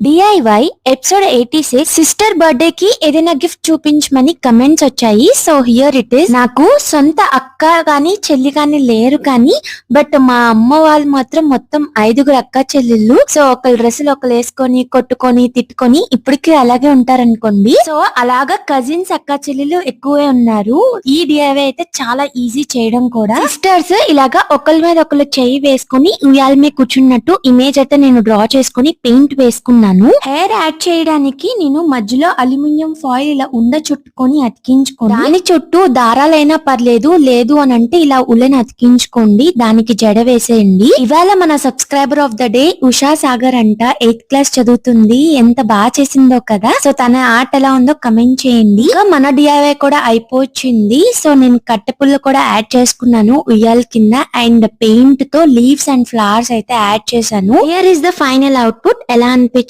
DIY episode 86 sister birthday కి ఏదైనా gift చూపించమని కమెంట్స్ వచ్చాయి. So here it is. నాకు సొంత అక్క గాని చెల్లి గాని లేరు, కానీ బట్ మా అమ్మ వాళ్ళు మాత్రం మొత్తం 5 అక్క చెల్లెళ్ళు. సో ఒకళ్ళు డ్రెస్సులు ఒకళ్ళు వేసుకొని కొట్టుకొని తిట్టుకొని ఇప్పటికీ అలాగే ఉంటారనుకోండి. సో అలాగా కజిన్స్ అక్క చెల్లెలు ఎక్కువే ఉన్నారు. ఈ డిఐవై అయితే చాలా ఈజీ చేయడం కూడా. సిస్టర్స్ ఇలాగా ఒకళ్ళ మీద ఒకళ్ళు చెయ్యి వేసుకొని ఉయ్యాల మీద కూర్చున్నట్టు ఇమేజ్ అయితే నేను డ్రా చేసుకుని పెయింట్ వేసుకున్నాను. హెయిర్ యాడ్ చేయడానికి నేను మధ్యలో అల్యూమినియం ఫాయిల్ ఇలా ఉండ చుట్టుకొని అతికించుకోండి. దాని చుట్టూ దారాలైనా పర్లేదు, లేదు అని అంటే ఇలా ఉలెన్ అతికించుకోండి. దానికి జడ వేసేయండి. ఇవాళ మన subscriber of the day Usha Sagar అంట, 8th క్లాస్ చదువుతుంది. ఎంత బాగా చేసిందో కదా. సో తన ఆర్ట్ ఎలా ఉందో కమెంట్ చేయండి. మన డిఐవై కూడా అయిపోయింది. సో నేను కట్టెపుల్ల కూడా యాడ్ చేసుకున్నాను ఉయ్యాల కింద, అండ్ పెయింట్ తో లీవ్స్ అండ్ ఫ్లవర్స్ అయితే యాడ్ చేశాను. Here is the final output. ఎలా అనిపించింది